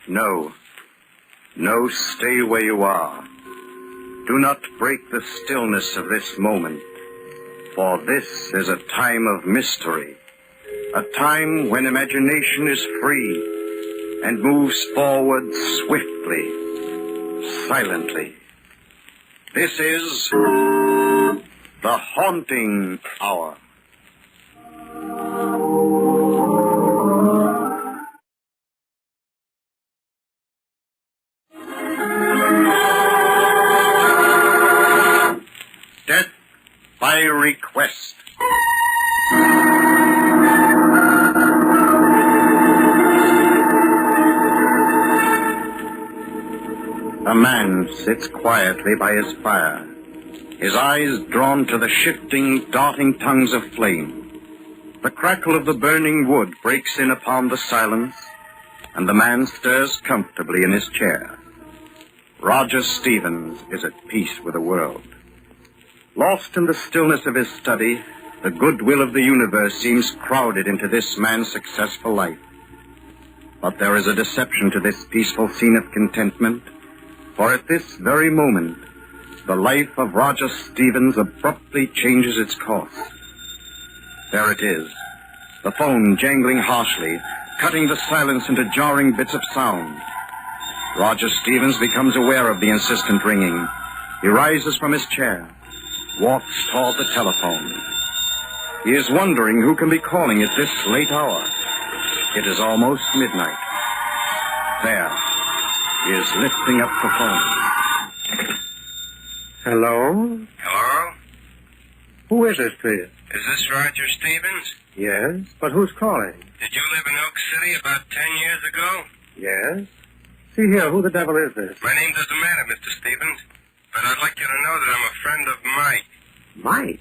No. No, stay where you are. Do not break the stillness of this moment, for this is a time of mystery, a time when imagination is free and moves forward swiftly, silently. This is the haunting hour. Death by request. A man sits quietly by his fire, his eyes drawn to the shifting, darting tongues of flame. The crackle of the burning wood breaks in upon the silence, and the man stirs comfortably in his chair. Roger Stevens is at peace with the world. Lost in the stillness of his study, the goodwill of the universe seems crowded into this man's successful life. But there is a deception to this peaceful scene of contentment, for at this very moment, the life of Roger Stevens abruptly changes its course. There it is, the phone jangling harshly, cutting the silence into jarring bits of sound. Roger Stevens becomes aware of the insistent ringing. He rises from his chair, walks toward the telephone. He is wondering who can be calling at this late hour. It is almost midnight. There. He is lifting up the phone. Hello? Hello? Who is this, please? Is this Roger Stevens? Yes, but who's calling? Did you live in Oak City about 10 years ago? Yes. See here, who the devil is this? My name doesn't matter, Mr. Stevens, but I'd like you to know that I'm a friend of Mike. Mike?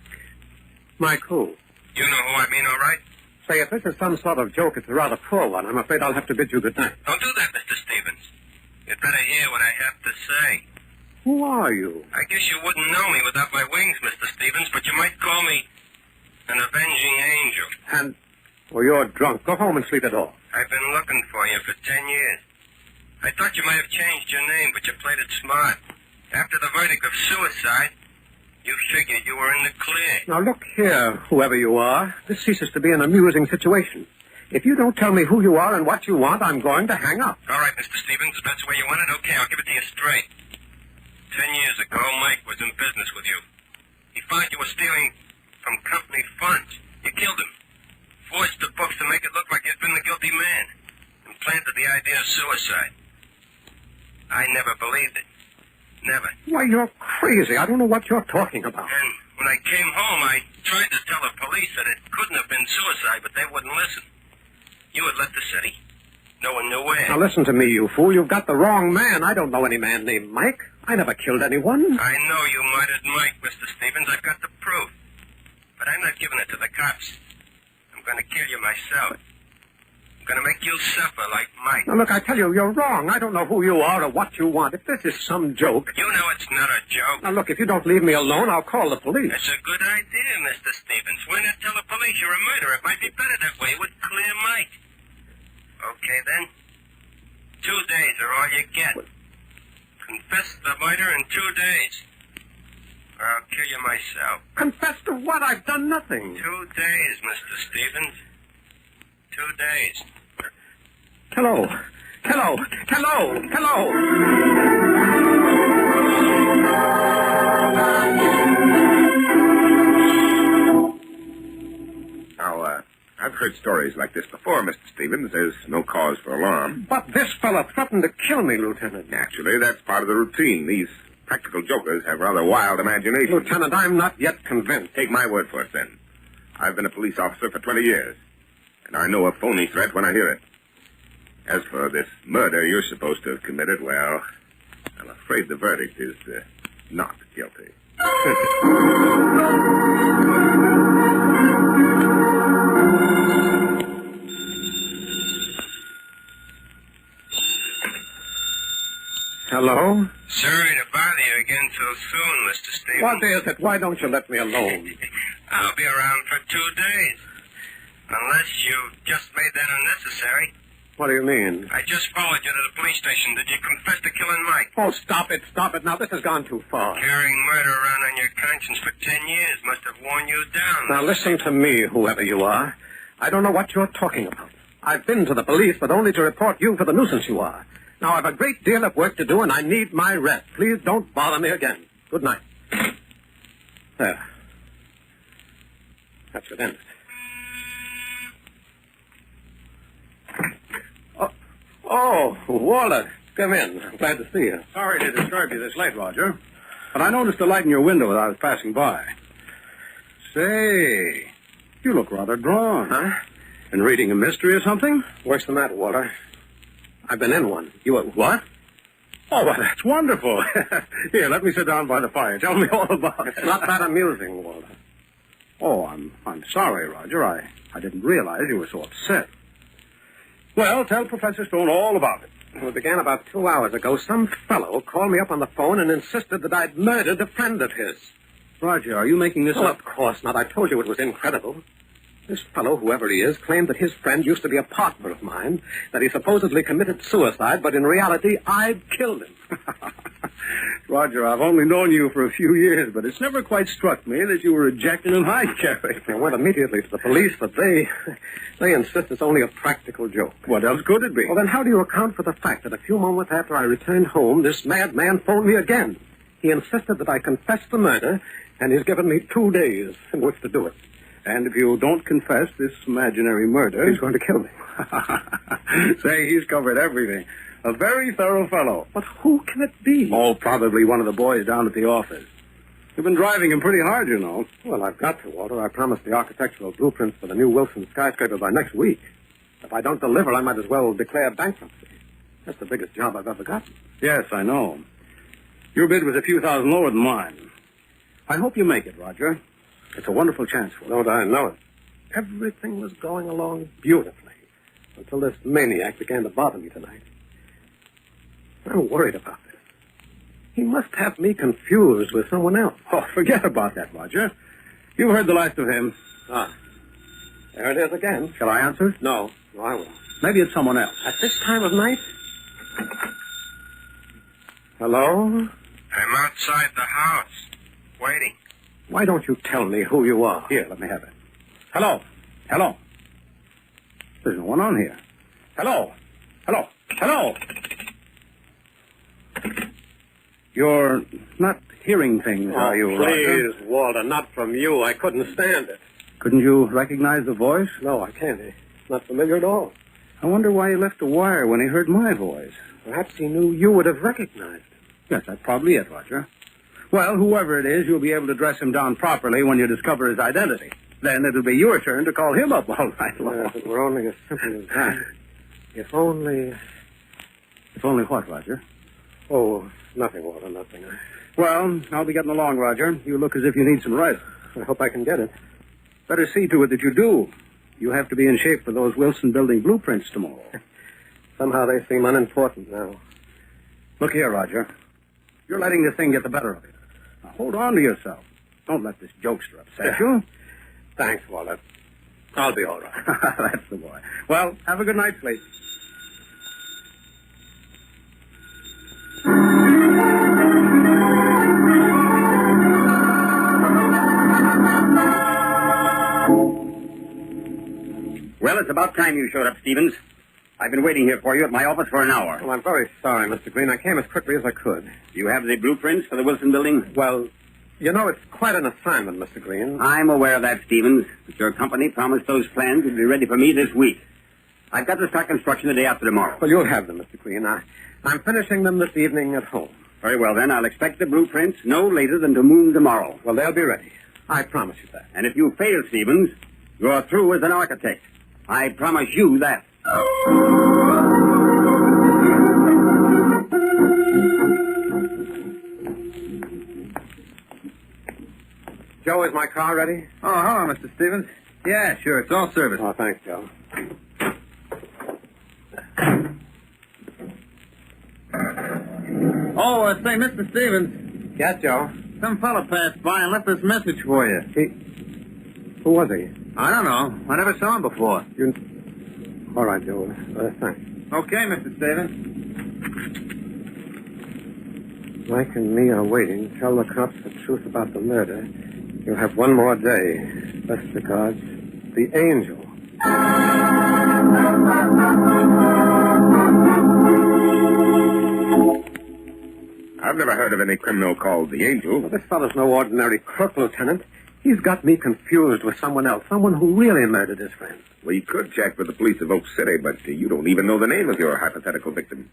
Mike who? You know who I mean, all right? Say, if this is some sort of joke, it's a rather poor one. I'm afraid I'll have to bid you good night. Don't do that, Mr. Stevens. You'd better hear what I have to say. Who are you? I guess you wouldn't know me without my wings, Mr. Stevens, but you might call me an avenging angel. And... Oh, you're drunk. Go home and sleep it off. I've been looking for you for 10 years. I thought you might have changed your name, but you played it smart. After the verdict of suicide, you figured you were in the clear. Now, look here, whoever you are. This ceases to be an amusing situation. If you don't tell me who you are and what you want, I'm going to hang up. All right, Mr. Stevens, if that's the way you want it, okay, I'll give it to you straight. 10 years ago, Mike was in business with you. He found you were stealing from company funds. You killed him. Forged the books to make it look like you'd been the guilty man. And planted the idea of suicide. I never believed it. Never. Why, you're crazy. I don't know what you're talking about. And when I came home, I tried to tell the police that it couldn't have been suicide, but they wouldn't listen. You had left the city. No one knew where. Now, listen to me, you fool. You've got the wrong man. I don't know any man named Mike. I never killed anyone. I know you murdered Mike, Mr. Stevens. I've got the proof. But I'm not giving it to the cops. I'm going to kill you myself. I'm going to make you suffer like Mike. Now, look, I tell you, you're wrong. I don't know who you are or what you want. If this is some joke... You know it's not a joke. Now, look, if you don't leave me alone, I'll call the police. That's a good idea, Mr. Stevens. Why not tell the police you're a murderer? It might be better that way. It would clear Mike. Okay, then. 2 days are all you get. What? Confess the murder in 2 days. Or I'll kill you myself. Confess to what? I've done nothing. 2 days, Mr. Stevens. 2 days. Hello. Hello. Hello. Hello. Now, I've heard stories like this before, Mr. Stevens. There's no cause for alarm. But this fella threatened to kill me, Lieutenant. Naturally, that's part of the routine. These practical jokers have rather wild imaginations. Lieutenant, I'm not yet convinced. Take my word for it, then. I've been a police officer for 20 years, and I know a phony threat when I hear it. As for this murder you're supposed to have committed, well, I'm afraid the verdict is not guilty. Hello? Sorry to bother bother you again so soon, Mr. Stevens. What is it? Why don't you let me alone? I'll be around for 2 days. Unless you just made that unnecessary. What do you mean? I just followed you to the police station. Did you confess to killing Mike? Oh, stop it. Stop it. Now, this has gone too far. Carrying murder around on your conscience for 10 years must have worn you down. Now, listen to me, whoever you are. I don't know what you're talking about. I've been to the police, but only to report you for the nuisance you are. Now, I've a great deal of work to do, and I need my rest. Please don't bother me again. Good night. There. That should end it. Oh, Walter. Come in. I'm glad to see you. Sorry to disturb you this late, Roger. But I noticed a light in your window as I was passing by. Say, you look rather drawn. Huh? Been reading a mystery or something? Worse than that, Walter. I've been in one. You what? Oh, well, that's wonderful. Here, let me sit down by the fire. Tell me all about it. It's not that amusing, Walter. Oh, I'm sorry, Roger. I didn't realize you were so upset. Well, tell Professor Stone all about it. Well, it began about 2 hours ago. Some fellow called me up on the phone and insisted that I'd murdered a friend of his. Roger, are you making this Well, up? of course not. I told you it was incredible. This fellow, whoever he is, claimed that his friend used to be a partner of mine, that he supposedly committed suicide, but in reality, I'd killed him. Roger, I've only known you for a few years, but it's never quite struck me that you were a Jekyll and Hyde character. I went immediately to the police, but they insist it's only a practical joke. What else could it be? Well, then how do you account for the fact that a few moments after I returned home, this madman phoned me again? He insisted that I confess the murder, and he's given me 2 days in which to do it. And if you don't confess this imaginary murder... He's going to kill me. Say, he's covered everything. A very thorough fellow. But who can it be? Oh, probably one of the boys down at the office. You've been driving him pretty hard, you know. Well, I've got to, Walter. I promised the architectural blueprints for the new Wilson skyscraper by next week. If I don't deliver, I might as well declare bankruptcy. That's the biggest job I've ever gotten. Yes, I know. Your bid was a few thousand lower than mine. I hope you make it, Roger. It's a wonderful chance for you. Don't I know it? Everything was going along beautifully until this maniac began to bother me tonight. I'm worried about this. He must have me confused with someone else. Oh, forget about that, Roger. You've heard the last of him. Ah, there it is again. Shall I answer? No, I won't. Maybe it's someone else. At this time of night? Hello? I'm outside the house, waiting. Why don't you tell me who you are? Here, let me have it. Hello. Hello. There's no one on here. Hello. Hello. Hello. You're not hearing things, are you, Roger? Please, Walter, not from you. I couldn't stand it. Couldn't you recognize the voice? No, I can't. It's not familiar at all. I wonder why he left a wire when he heard my voice. Perhaps he knew you would have recognized him. Yes, that's probably it, Roger. Well, whoever it is, you'll be able to dress him down properly when you discover his identity. Then it'll be your turn to call him up all right long. If it were only as simple as that. If only... If only what, Roger? Oh, nothing, Walter, nothing. Well, I'll be getting along, Roger. You look as if you need some rest. I hope I can get it. Better see to it that you do. You have to be in shape for those Wilson building blueprints tomorrow. Somehow they seem unimportant now. Look here, Roger. You're letting this thing get the better of you. Now, hold on to yourself. Don't let this jokester upset you. Thanks, Walter. I'll be all right. That's the boy. Well, have a good night's sleep. Well, it's about time you showed up, Stevens. I've been waiting here for you at my office for an hour. Well, I'm very sorry, Mr. Green. I came as quickly as I could. Do you have the blueprints for the Wilson building? Well, you know, it's quite an assignment, Mr. Green. I'm aware of that, Stevens. But your company promised those plans would be ready for me this week. I've got to start construction the day after tomorrow. Well, you'll have them, Mr. Green. I'm finishing them this evening at home. Very well, then. I'll expect the blueprints no later than to noon tomorrow. Well, they'll be ready. I promise you that. And if you fail, Stevens, you're through as an architect. I promise you that. Joe, is my car ready? Oh, hello, Mr. Stevens. Yeah, sure. It's all serviced. Oh, thanks, Joe. Oh, say, Mr. Stevens, Yeah, Joe. some fella passed by and left this message for you. Who was he? I don't know. I never saw him before. All right, Joe. Thanks. Okay, Mr. Stevens. Mike and me are waiting. Tell the cops the truth about the murder. You'll have one more day. Best regards, the Angel. I've never heard of any criminal called the Angel. Well, this fellow's no ordinary crook, Lieutenant. He's got me confused with someone else, someone who really murdered his friend. We could check with the police of Oak City, but you don't even know the name of your hypothetical victim.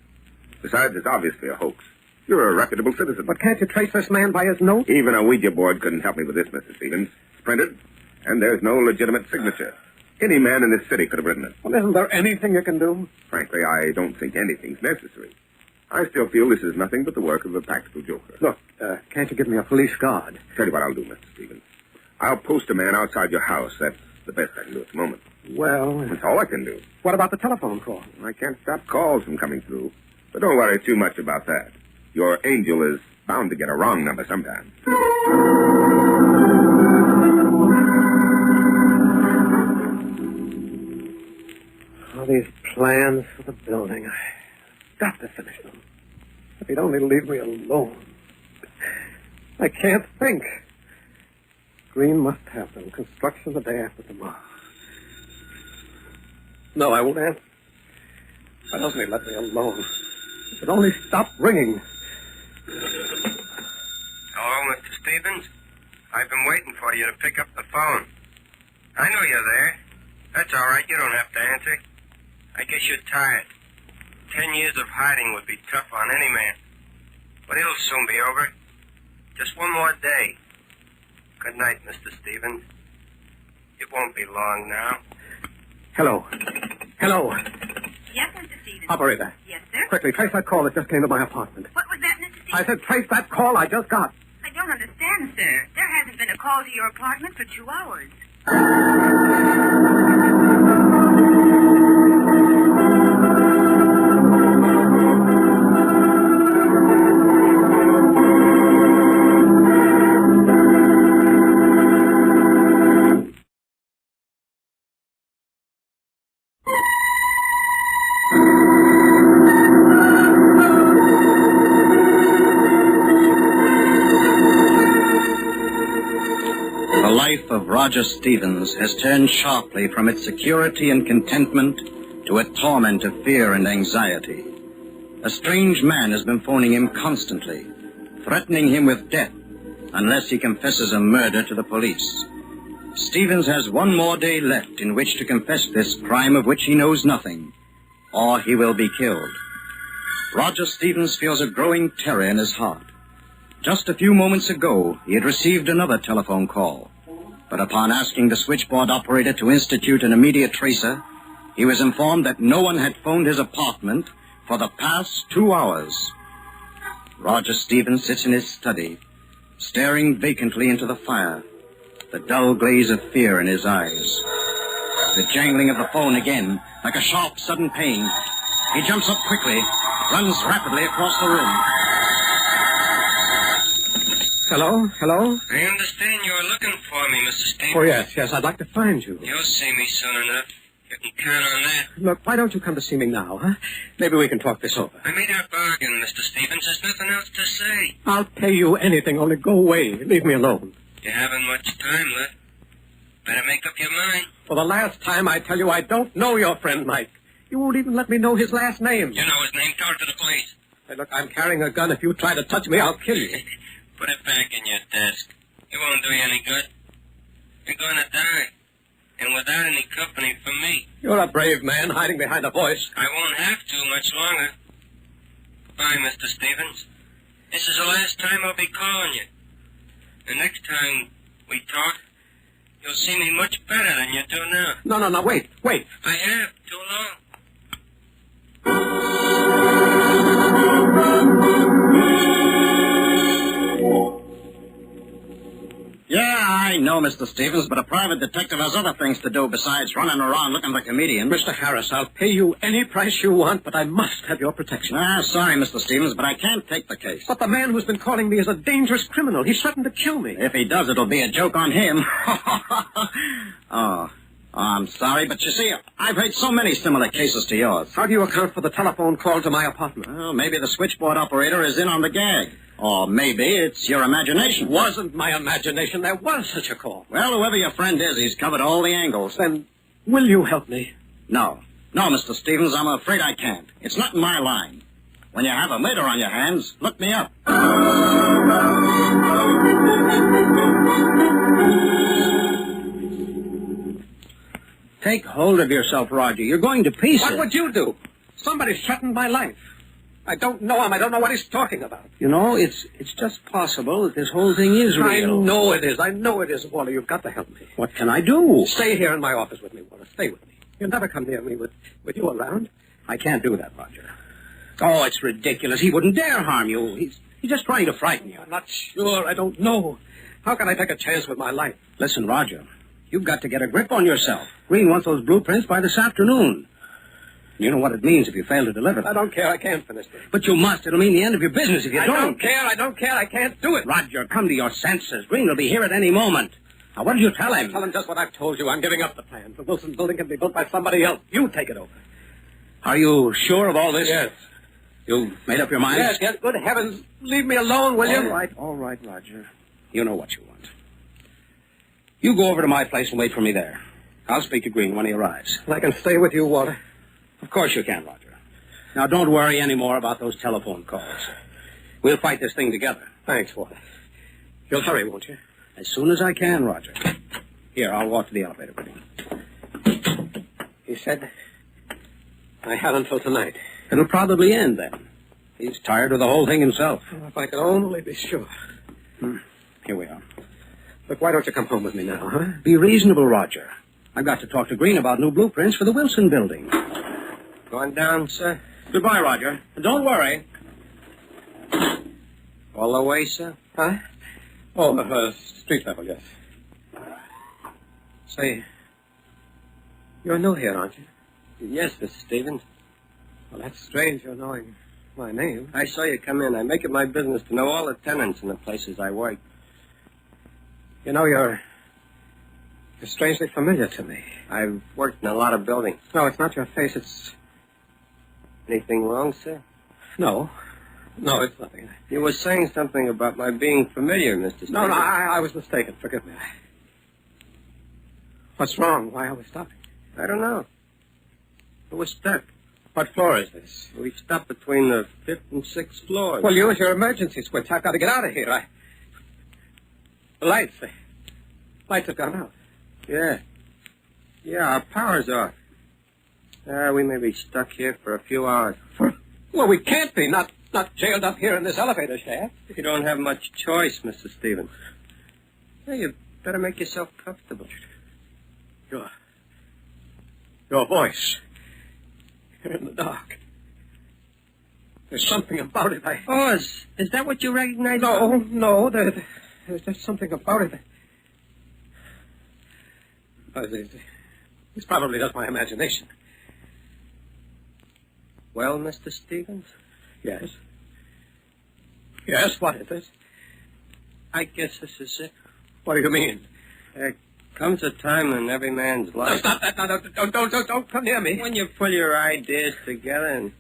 Besides, it's obviously a hoax. You're a reputable citizen. But can't you trace this man by his note? Even a Ouija board couldn't help me with this, Mr. Stevens. It's printed, and there's no legitimate signature. Any man in this city could have written it. Well, isn't there anything you can do? Frankly, I don't think anything's necessary. I still feel this is nothing but the work of a practical joker. Look, can't you give me a police guard? Tell you what I'll do, Mr. Stevens. I'll post a man outside your house. That's the best I can do at the moment. Well, That's all I can do. what about the telephone call? I can't stop calls from coming through. But don't worry too much about that. Your angel is bound to get a wrong number sometime. All these plans for the building. I've got to finish them. If he'd only leave me alone. I can't think. Green must have them. Construction the day after tomorrow. No, I won't answer. Why doesn't he let me alone? If it only stopped ringing. Hello, Mr. Stevens. I've been waiting for you to pick up the phone. I know you're there. That's all right. You don't have to answer. I guess you're tired. 10 years of hiding would be tough on any man. But it'll soon be over. Just one more day. Good night, Mr. Stevens. It won't be long now. Hello. Hello. Yes, Mr. Stevens. Operator. Yes, sir. Quickly, trace that call that just came to my apartment. What was that, Mr. Stevens? I said trace that call I just got. I don't understand, sir. There hasn't been a call to your apartment for 2 hours. The life of Roger Stevens has turned sharply from its security and contentment to a torment of fear and anxiety. A strange man has been phoning him constantly, threatening him with death unless he confesses a murder to the police. Stevens has one more day left in which to confess this crime of which he knows nothing, or he will be killed. Roger Stevens feels a growing terror in his heart. Just a few moments ago, he had received another telephone call. But upon asking the switchboard operator to institute an immediate tracer, he was informed that no one had phoned his apartment for the past 2 hours. Roger Stevens sits in his study, staring vacantly into the fire, the dull glaze of fear in his eyes. The jangling of the phone again, like a sharp, sudden pain. He jumps up quickly, runs rapidly across the room. Hello? Hello? I understand you're looking for me, Mr. Stevens. Oh, yes. I'd like to find you. You'll see me soon enough. You can count on that. Look, why don't you come to see me now, huh? Maybe we can talk this over. I made our bargain, Mr. Stevens. There's nothing else to say. I'll pay you anything, only go away. Leave me alone. You haven't much time left. Better make up your mind. For the last time, I tell you, I don't know your friend, Mike. You won't even let me know his last name. You know his name. Tell it to the police. Hey, look, I'm carrying a gun. If you try to touch me, I'll kill you. Put it back in your desk. It won't do you any good. You're going to die. And without any company from me. You're a brave man hiding behind a voice. I won't have to much longer. Bye, Mr. Stevens. This is the last time I'll be calling you. The next time we talk, you'll see me much better than you do now. No, wait. I have, too long. Yeah, I know, Mr. Stevens, but a private detective has other things to do besides running around looking for comedians. Mr. Harris, I'll pay you any price you want, but I must have your protection. Sorry, Mr. Stevens, but I can't take the case. But the man who's been calling me is a dangerous criminal. He's threatened to kill me. If he does, it'll be a joke on him. Oh, I'm sorry, but you see, I've heard so many similar cases to yours. How do you account for the telephone call to my apartment? Well, maybe the switchboard operator is in on the gag. Or maybe it's your imagination. It wasn't my imagination. There was such a call. Well, whoever your friend is, he's covered all the angles. Then will you help me? No, Mr. Stevens, I'm afraid I can't. It's not in my line. When you have a murder on your hands, look me up. Take hold of yourself, Roger. You're going to pieces. What would you do? Somebody's threatened my life. I don't know him. I don't know what he's talking about. You know, it's just possible that this whole thing is real. I know it is. I know it is, Walter. You've got to help me. What can I do? Stay here in my office with me, Walter. Stay with me. You'll never come near me with you around. I can't do that, Roger. Oh, it's ridiculous. He wouldn't dare harm you. He's just trying to frighten you. I'm not sure. I don't know. How can I take a chance with my life? Listen, Roger, you've got to get a grip on yourself. Green wants those blueprints by this afternoon. You know what it means if you fail to deliver them. I don't care. I can't finish this. But you must. It'll mean the end of your business if you don't. I don't care. I don't care. I can't do it. Roger, come to your senses. Green will be here at any moment. Now, what did you tell him? Tell him just what I've told you. I'm giving up the plan. The Wilson building can be built by somebody else. You take it over. Are you sure of all this? Yes. You made up your mind? Yes. Good heavens. Leave me alone, will you? All right, Roger. You know what you want. You go over to my place and wait for me there. I'll speak to Green when he arrives. I can stay with you, Walter. Of course you can, Roger. Now, don't worry any more about those telephone calls. We'll fight this thing together. Thanks, Walter. You'll hurry, won't you? As soon as I can, Roger. Here, I'll walk to the elevator with you. He said I had until tonight. It'll probably end then. He's tired of the whole thing himself. Oh, if I could only be sure. Here we are. Look, why don't you come home with me now, huh? Be reasonable, Roger. I've got to talk to Green about new blueprints for the Wilson building. Going down, sir? Goodbye, Roger. And don't worry. All the way, sir? Huh? Oh, street level, yes. Say, you're new here, aren't you? Yes, Mr. Stevens. Well, that's strange, you're knowing my name. I saw you come in. I make it my business to know all the tenants in the places I work. You know, you're strangely familiar to me. I've worked in a lot of buildings. No, it's not your face, it's... Anything wrong, sir? No, it's nothing. You were saying something about my being familiar, Mr. Stevens. No, I was mistaken. Forgive me. What's wrong? Why are we stopping? I don't know. We're stuck. What floor is this? We stopped between the 5th and 6th floors. Well, use your emergency switch. I've got to get out of here. The lights have gone out. Yeah, our power's off. We may be stuck here for a few hours. Well, we can't be. Not jailed up here in this elevator shaft. You don't have much choice, Mr. Stevens. Yeah, you better make yourself comfortable. Your voice. You're in the dark. There's something about it. Oh, is that what you recognize? No. There's just something about it. It's probably just my imagination. Well, Mr. Stevens? Yes. Yes, what is it? I guess this is it. What do you mean? There comes a time in every man's No, life... stop that. No, don't come near me. When you pull your ideas together and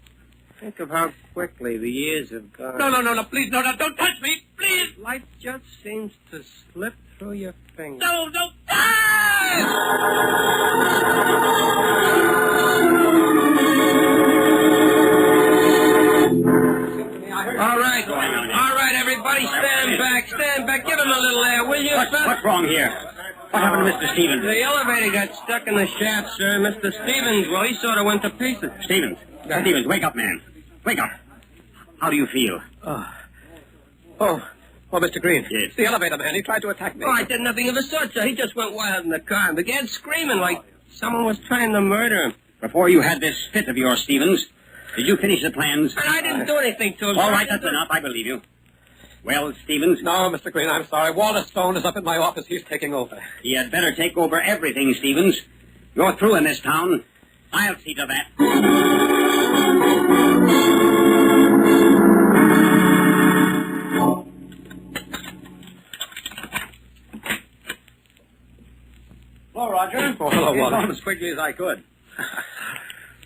think of how quickly the years have gone. No, please, no, don't touch me, please. Life just seems to slip through your fingers. No, ah! All right, everybody, stand back. Give him a little air, will you? What's wrong here? What happened to Mr. Stevens? The elevator got stuck in the shaft, sir. Mr. Stevens, well, he sort of went to pieces. Stevens, wake up, man. Wake up. How do you feel? Oh, Mr. Green. Yes. The elevator man, he tried to attack me. Oh, I did nothing of the sort, sir. He just went wild in the car and began screaming like someone was trying to murder him. Before you had this fit of yours, Stevens, did you finish the plans? And I didn't do anything to him. All sir. right, that's enough. I believe you. Well, Stevens? No, Mr. Green, I'm sorry. Walter Stone is up in my office. He's taking over. He had better take over everything, Stevens. You're through in this town. I'll see to that. Hello, Roger. Oh, hello, Came Walter. home as quickly as I could.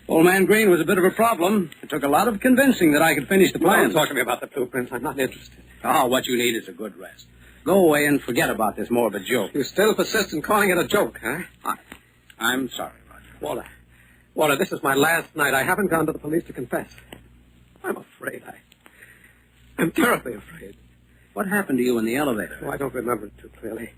Old man Green was a bit of a problem. It took a lot of convincing that I could finish the plan. Don't talk to me about the blueprints. I'm not interested. Oh, what you need is a good rest. Go away and forget about this morbid joke. You still persist in calling it a joke, huh? I'm sorry, Roger. Walter, this is my last night. I haven't gone to the police to confess. I'm afraid. I'm terribly afraid. What happened to you in the elevator? Oh, I don't remember it too clearly.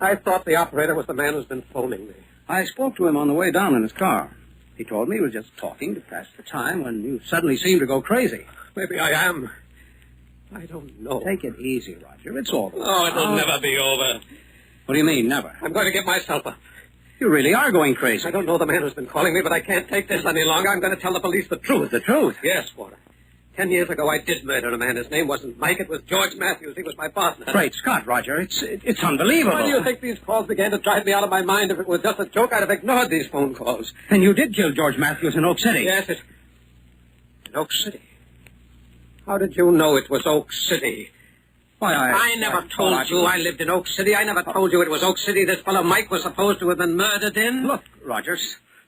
I thought the operator was the man who's been phoning me. I spoke to him on the way down in his car. He told me he was just talking to pass the time when you suddenly seemed to go crazy. Maybe I am. I don't know. Take it easy, Roger. It's all over. Oh, it'll never be over. What do you mean, never? I'm going to get myself up. You really are going crazy. I don't know the man who's been calling me, but I can't take this any longer. I'm going to tell the police the truth. The truth? Yes, Walter. 10 years ago, I did murder a man. His name wasn't Mike. It was George Matthews. He was my partner. Great Scott, Roger. It's unbelievable. Why do you think these calls began to drive me out of my mind? If it was just a joke, I'd have ignored these phone calls. And you did kill George Matthews in Oak City. Yes, in Oak City. How did you know it was Oak City? Why, I never told you I lived in Oak City. I never told you it was Oak City this fellow Mike was supposed to have been murdered in. Look, Roger,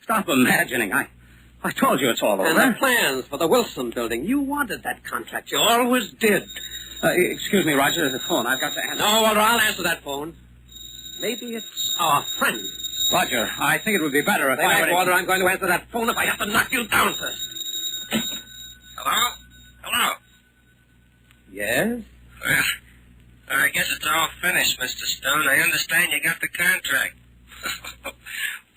stop imagining. I told you it's all over. And the plans for the Wilson building. You wanted that contract. You always did. Excuse me, Roger. There's a phone. I've got to answer. No, Walter, I'll answer that phone. Maybe it's our friend. Roger, I think it would be better if I... Walter, I'm going to answer that phone if I have to knock you down first. Hello? Hello? Yes? Well, I guess it's all finished, Mr. Stone. I understand you got the contract.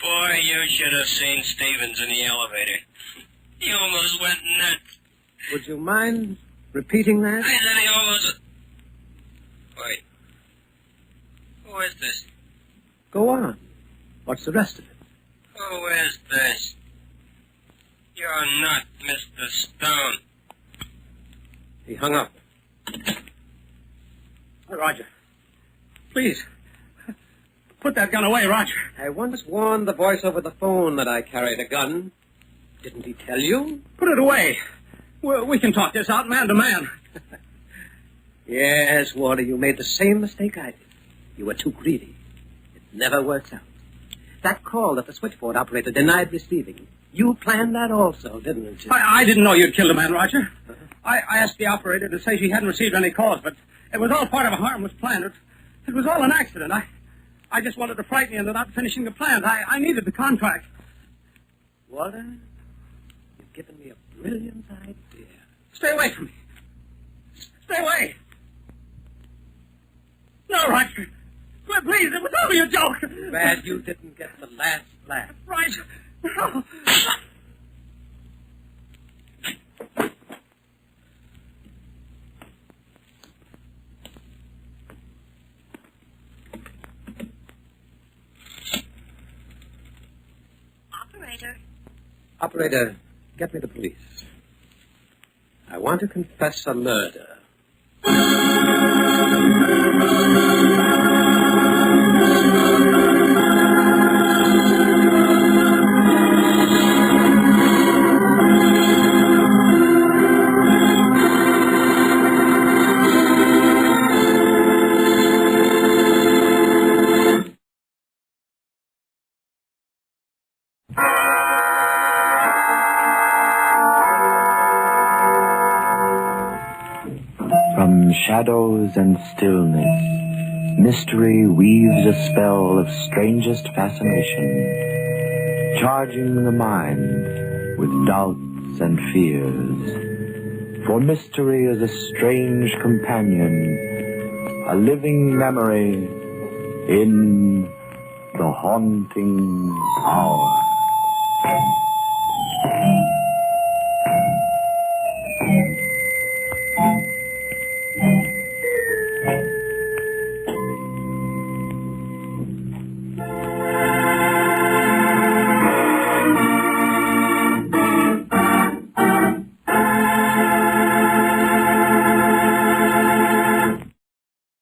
Boy, you should have seen Stevens in the elevator. He almost went nuts. Would you mind repeating that? I said he almost... Wait. Who is this? Go on. What's the rest of it? Who is this? You're not Mr. Stone. He hung up. Roger, please, put that gun away, Roger. I once warned the voice over the phone that I carried a gun. Didn't he tell you? Put it away. We can talk this out man to man. Yes, Walter, you made the same mistake I did. You were too greedy. It never works out. That call that the switchboard operator denied receiving. You planned that also, didn't you? I didn't know you'd killed a man, Roger. I asked the operator to say she hadn't received any calls, but it was all part of a harmless plan. It was all an accident. I just wanted to frighten you into not finishing the plans. I needed the contract. Walter, you've given me a brilliant idea. Stay away from me. Stay away. No, Roger. Well, please, it was only a joke. Bad you didn't get the last laugh. Roger. No. Operator, get me the police. I want to confess a murder. From shadows and stillness, mystery weaves a spell of strangest fascination, charging the mind with doubts and fears. For mystery is a strange companion, a living memory in the haunting hour.